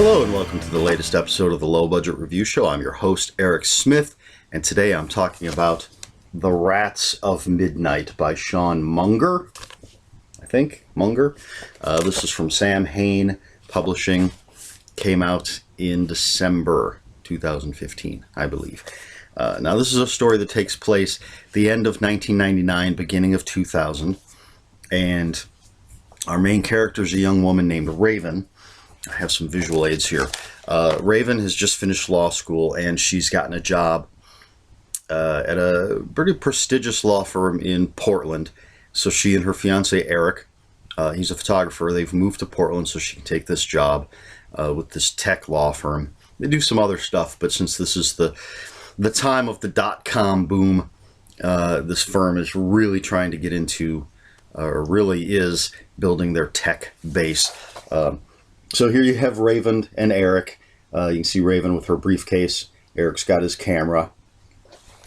Hello and welcome to the latest episode of the Low Budget Review Show. I'm your host, Eric Smith, and today I'm talking about The Rats of Midnight by Sean Munger. I think, Munger. This is from Sam Hain Publishing. Came out in December 2015, I believe. Now this is a story that takes place the end of 1999, beginning of 2000, and our main character is a young woman named Raven. I have some visual aids here. Raven has just finished law school, and she's gotten a job at a pretty prestigious law firm in Portland. So she and her fiance Eric, he's a photographer, they've moved to Portland so she can take this job with this tech law firm. They do some other stuff, but since this is the time of the dot-com boom, this firm is really trying to get into, or really is building their tech base. So here you have Raven and Eric. You can see Raven with her briefcase. Eric's got his camera.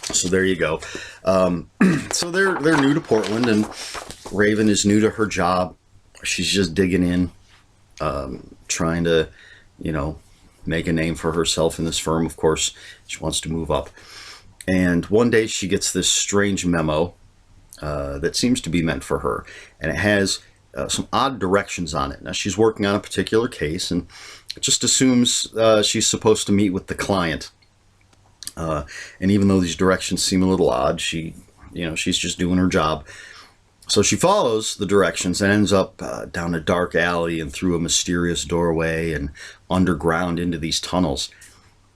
So there you go. So they're new to Portland, and Raven is new to her job. She's just digging in, trying to, make a name for herself in this firm. Of course, she wants to move up. And one day she gets this strange memo that seems to be meant for her, and it has some odd directions on it. Now she's working on a particular case, and it just assumes she's supposed to meet with the client. And even though these directions seem a little odd, she's just doing her job. So she follows the directions and ends up down a dark alley and through a mysterious doorway and underground into these tunnels.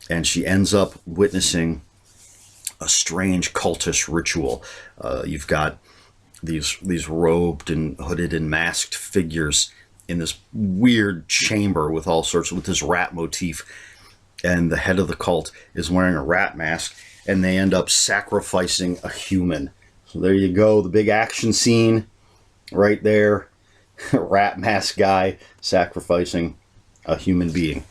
And she ends up witnessing a strange cultish ritual. You've got these robed and hooded and masked figures in this weird chamber with this rat motif, and the head of the cult is wearing a rat mask, and they end up sacrificing a human. So there you go, the big action scene right there. Rat mask guy sacrificing a human being.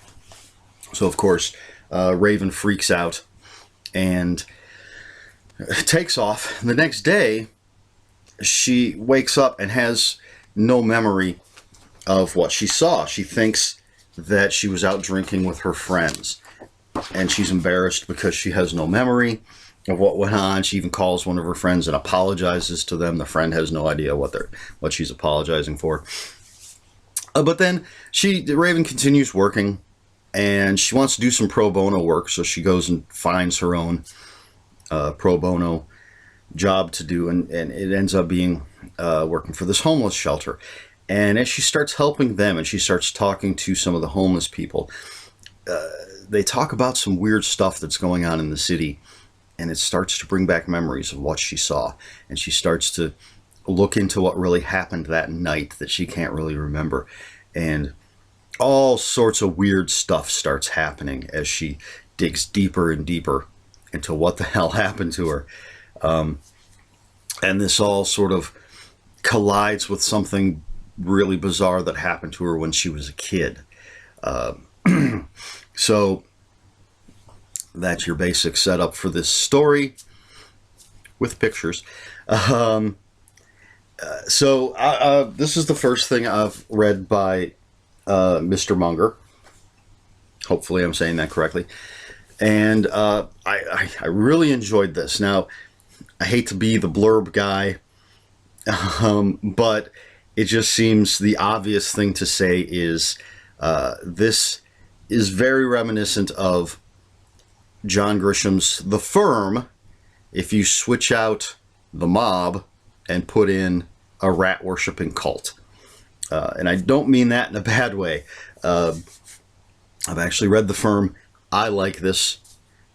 So of course Raven freaks out and takes off. The next day she wakes up and has no memory of what she saw. She thinks that she was out drinking with her friends, and she's embarrassed because she has no memory of what went on. She even calls one of her friends and apologizes to them. The friend has no idea what she's apologizing for. But then Raven continues working, and she wants to do some pro bono work, so she goes and finds her own pro bono job to do, and it ends up being working for this homeless shelter. And as she starts helping them and she starts talking to some of the homeless people, they talk about some weird stuff that's going on in the city, and it starts to bring back memories of what she saw, and she starts to look into what really happened that night that she can't really remember, and all sorts of weird stuff starts happening as she digs deeper and deeper into what the hell happened to her. And this all sort of collides with something really bizarre that happened to her when she was a kid. So that's your basic setup for this story with pictures. So this is the first thing I've read by Mr. Munger. Hopefully I'm saying that correctly. And I really enjoyed this. Now, I hate to be the blurb guy, but it just seems the obvious thing to say is this is very reminiscent of John Grisham's The Firm if you switch out the mob and put in a rat-worshipping cult. And I don't mean that in a bad way. I've actually read The Firm. I like this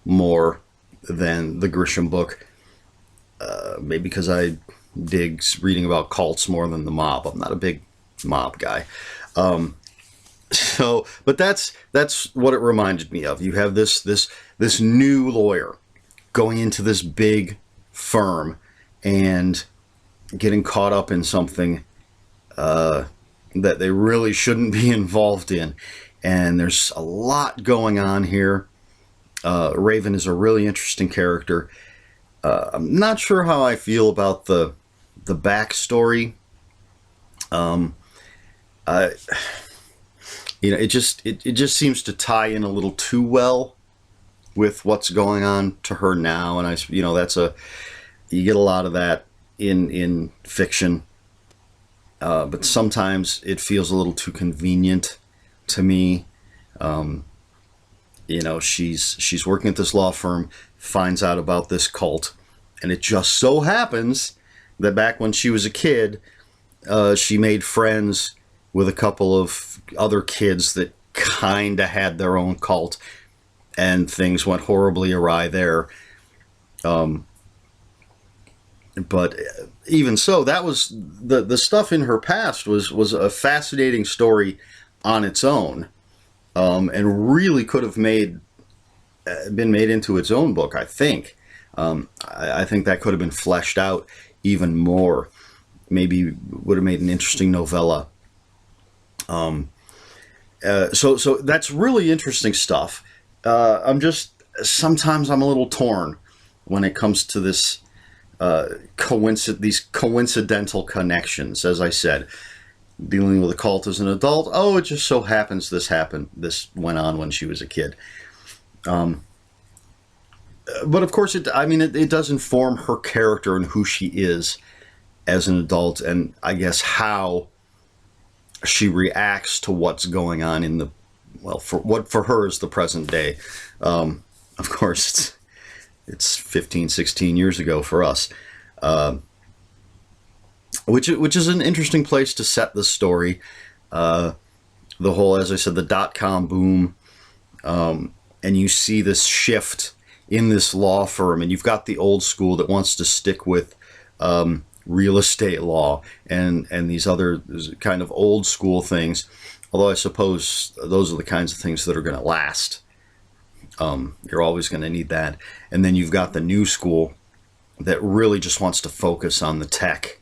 more than the Grisham book. Maybe because I dig reading about cults more than the mob. I'm not a big mob guy. But that's what it reminded me of. You have this new lawyer going into this big firm and getting caught up in something that they really shouldn't be involved in. And there's a lot going on here. Raven is a really interesting character. I'm not sure how I feel about the backstory. it just seems to tie in a little too well with what's going on to her now. And you get a lot of that in fiction, but sometimes it feels a little too convenient to me. She's working at this law firm, finds out about this cult, and it just so happens that back when she was a kid, she made friends with a couple of other kids that kind of had their own cult, and things went horribly awry there. But even so, that was the stuff in her past was a fascinating story on its own, and really could have been made into its own book. I think. I think that could have been fleshed out even more. Maybe would have made an interesting novella. So that's really interesting stuff. Sometimes I'm a little torn when it comes to this these coincidental connections. As I said, dealing with a cult as an adult. Oh, it just so happens this happened. This went on when she was a kid. But of course, it does inform her character and who she is as an adult, and I guess how she reacts to what's going on in for her is the present day. Of course, it's 15, 16 years ago for us, which is an interesting place to set the story. The whole, as I said, the .com boom, and you see this shift in this law firm, and you've got the old school that wants to stick with real estate law and these other kind of old school things. Although I suppose those are the kinds of things that are going to last. You're always going to need that. And then you've got the new school that really just wants to focus on the tech.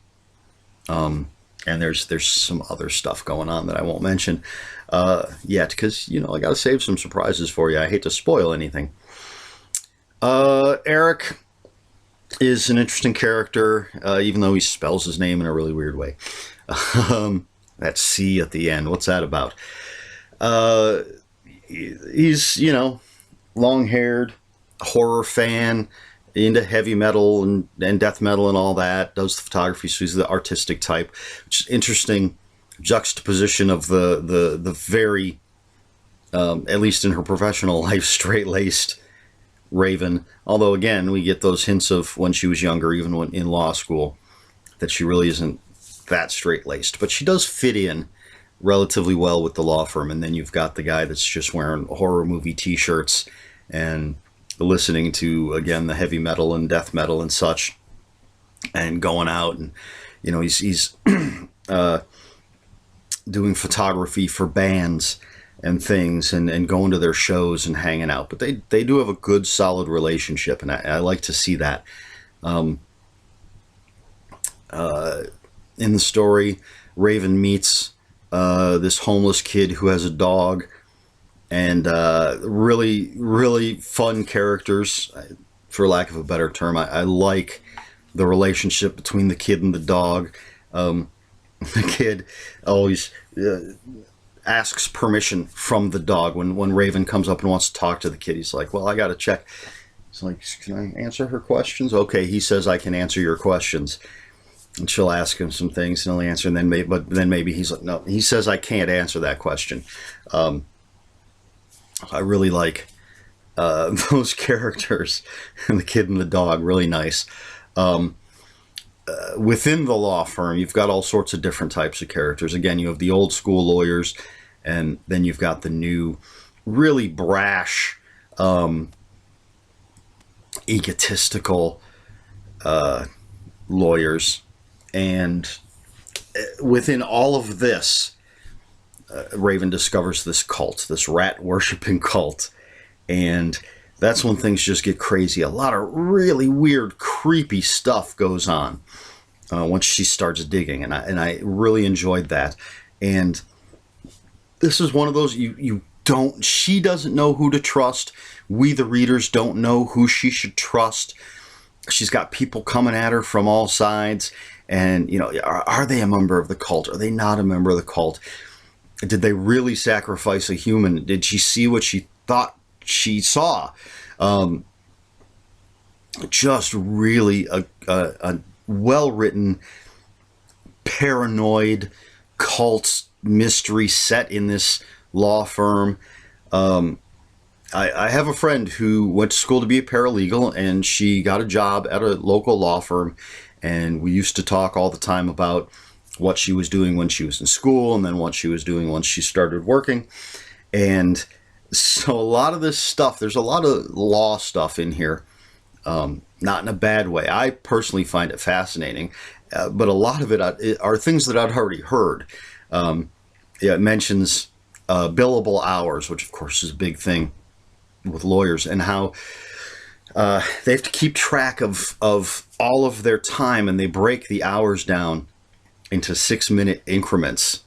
And there's some other stuff going on that I won't mention yet, because I got to save some surprises for you. I hate to spoil anything. Eric is an interesting character, even though he spells his name in a really weird way. That C at the end, what's that about? He's, long-haired, horror fan, into heavy metal and death metal and all that, does the photography, so he's the artistic type, which is interesting juxtaposition of the very, at least in her professional life, straight-laced Raven. Although, again, we get those hints of when she was younger, even when in law school, that she really isn't that straight-laced. But she does fit in relatively well with the law firm. And then you've got the guy that's just wearing horror movie t-shirts and listening to, again, the heavy metal and death metal and such, and going out and, he's doing photography for bands and things, and going to their shows and hanging out. But they do have a good, solid relationship, and I like to see that. In the story, Raven meets this homeless kid who has a dog, and really, really fun characters, for lack of a better term. I like the relationship between the kid and the dog. The kid always asks permission from the dog when Raven comes up and wants to talk to the kid. He's like, well, I got to check. He's like, can I answer her questions? Okay, he says I can answer your questions. And she'll ask him some things and he'll answer, and then maybe he's like, no, he says I can't answer that question. I really like those characters, and the kid and the dog, really nice. Within the law firm, you've got all sorts of different types of characters. Again, you have the old school lawyers, and then you've got the new, really brash, egotistical lawyers. And within all of this, Raven discovers this cult, this rat-worshipping cult. And that's when things just get crazy. A lot of really weird, creepy stuff goes on once she starts digging, and I really enjoyed that. And this is one of those she doesn't know who to trust. We, the readers, don't know who she should trust. She's got people coming at her from all sides, and are they a member of the cult? Are they not a member of the cult? Did they really sacrifice a human? Did she see what she thought she saw? Just really a well-written, paranoid cult mystery set in this law firm. I have a friend who went to school to be a paralegal, and she got a job at a local law firm, and we used to talk all the time about what she was doing when she was in school and then what she was doing once she started working. And so a lot of this stuff, there's a lot of law stuff in here, not in a bad way. I personally find it fascinating, but a lot of it are things that I'd already heard. It mentions billable hours, which of course is a big thing with lawyers, and how they have to keep track of all of their time, and they break the hours down into 6-minute increments.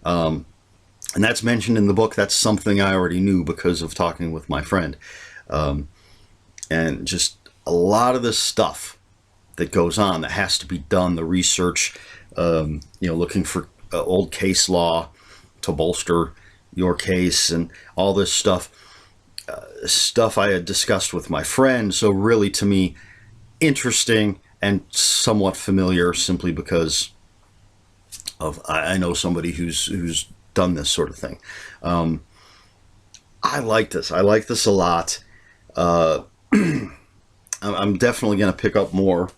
And that's mentioned in the book. That's something I already knew because of talking with my friend. And just a lot of this stuff that goes on that has to be done, the research, looking for old case law to bolster your case, and all this stuff I had discussed with my friend. So really, to me, interesting and somewhat familiar, simply because I know somebody who's done this sort of thing. I like this. I like this a lot. I'm definitely going to pick up more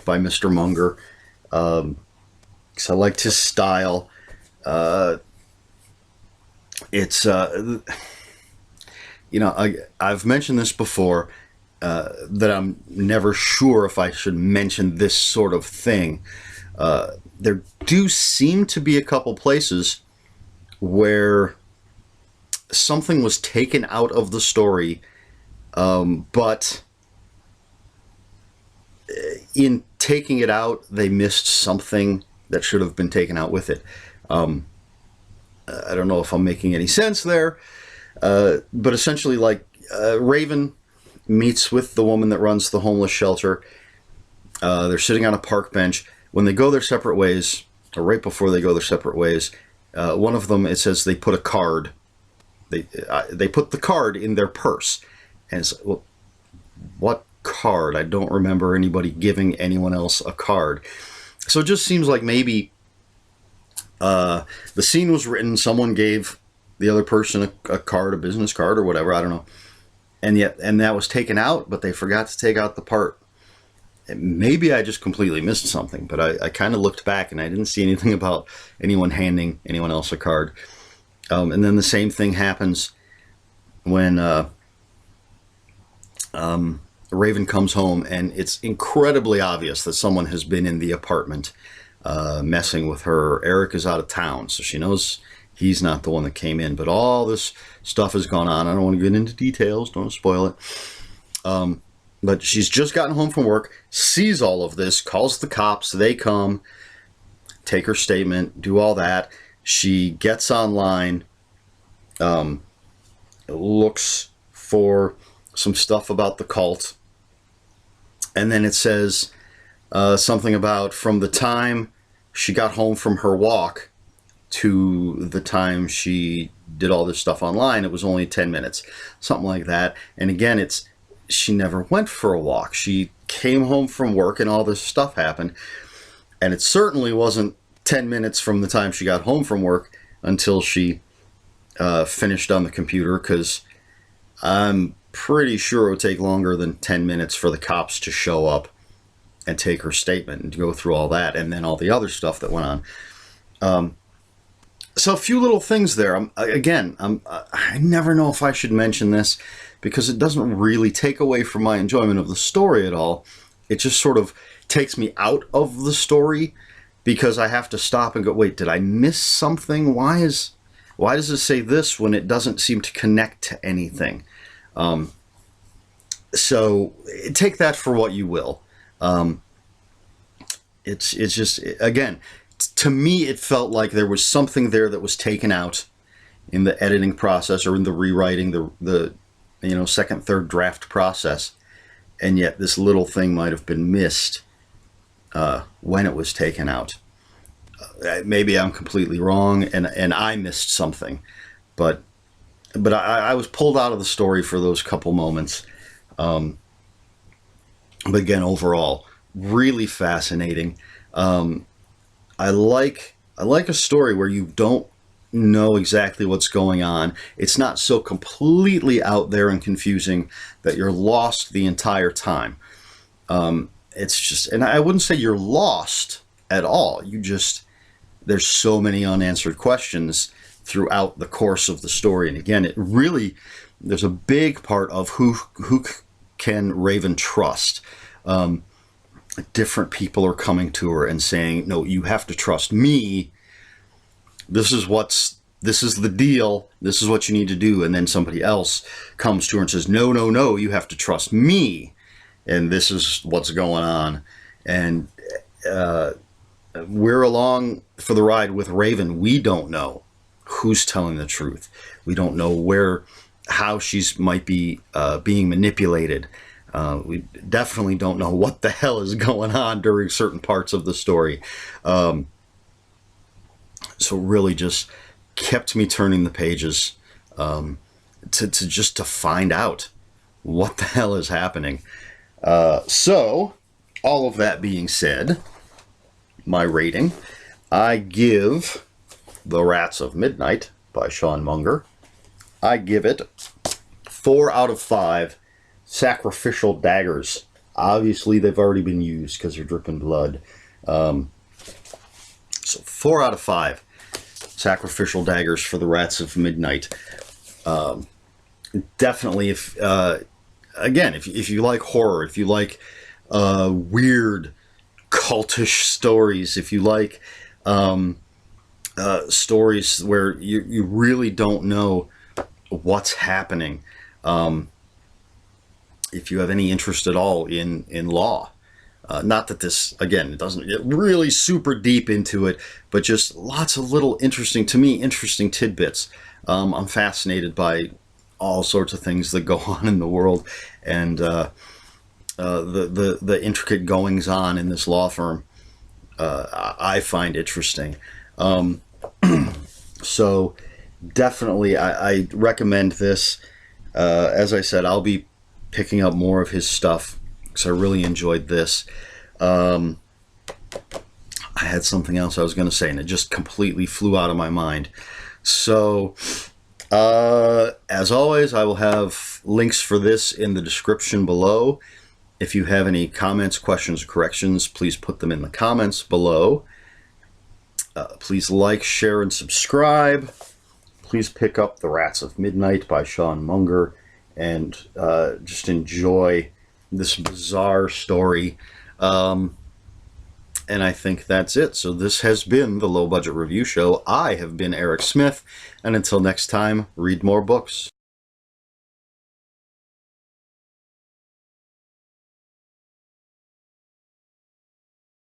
by Mr. Munger, because I liked his style. I've mentioned this before, that I'm never sure if I should mention this sort of thing. There do seem to be a couple places where something was taken out of the story, but in taking it out, they missed something that should have been taken out with it. I don't know if I'm making any sense there, but essentially, Raven meets with the woman that runs the homeless shelter. They're sitting on a park bench. When they go their separate ways, or right before they go their separate ways, one of them, it says they put a card. They put the card in their purse. And it's, well, what card? I don't remember anybody giving anyone else a card. So it just seems like maybe the scene was written, someone gave the other person a card, a business card or whatever, I don't know. And that was taken out, but they forgot to take out the part. Maybe I just completely missed something, but I kind of looked back and I didn't see anything about anyone handing anyone else a card. And then the same thing happens when Raven comes home, and it's incredibly obvious that someone has been in the apartment messing with her. Eric is out of town, so she knows he's not the one that came in, but all this stuff has gone on. I don't want to get into details, don't spoil it. But she's just gotten home from work, sees all of this, calls the cops, they come, take her statement, do all that. She gets online, looks for some stuff about the cult, and then it says something about from the time she got home from her walk to the time she did all this stuff online, it was only 10 minutes, something like that. And again, she never went for a walk. She came home from work and all this stuff happened. And it certainly wasn't 10 minutes from the time she got home from work until she finished on the computer, because I'm pretty sure it would take longer than 10 minutes for the cops to show up and take her statement and go through all that, and then all the other stuff that went on. So a few little things there. I never know if I should mention this, because it doesn't really take away from my enjoyment of the story at all. It just sort of takes me out of the story, because I have to stop and go, wait, did I miss something? Why does it say this when it doesn't seem to connect to anything? So take that for what you will. It's just, again, to me, it felt like there was something there that was taken out in the editing process, or in the rewriting, the second, third draft process, and yet this little thing might have been missed when it was taken out. Maybe I'm completely wrong, and I missed something, but I was pulled out of the story for those couple moments. But again, overall, really fascinating. I like a story where you don't know exactly what's going on. It's not so completely out there and confusing that you're lost the entire time. It's just, and I wouldn't say you're lost at all. There's so many unanswered questions throughout the course of the story. And again, there's a big part of who can Raven trust. Different people are coming to her and saying, no, you have to trust me. This is the deal. This is what you need to do. And then somebody else comes to her and says, no, no, no, you have to trust me. And this is what's going on. And we're along for the ride with Raven. We don't know who's telling the truth. We don't know how she's might be being manipulated. We definitely don't know what the hell is going on during certain parts of the story. So really just kept me turning the pages to find out what the hell is happening. So all of that being said, my rating, I give The Rats of Midnight by Sean Munger, I give it 4 out of 5 sacrificial daggers. Obviously, they've already been used because they're dripping blood. So 4 out of 5 sacrificial daggers for The Rats of Midnight. Definitely, if you like horror, if you like weird cultish stories, if you like stories where you really don't know what's happening, if you have any interest at all in law, not that this, again, it doesn't get really super deep into it, but just lots of little interesting tidbits. I'm fascinated by all sorts of things that go on in the world, and the intricate goings on in this law firm. I find interesting. So definitely, I recommend this. As I said, I'll be picking up more of his stuff because I really enjoyed this. I had something else I was going to say, and it just completely flew out of my mind. So, as always, I will have links for this in the description below. If you have any comments, questions, or corrections, please put them in the comments below. Please like, share, and subscribe. Please pick up The Rats of Midnight by Sean Munger and just enjoy this bizarre story. And I think that's it. So this has been the Low Budget Review Show. I have been Eric Smith, and until next time, read more books.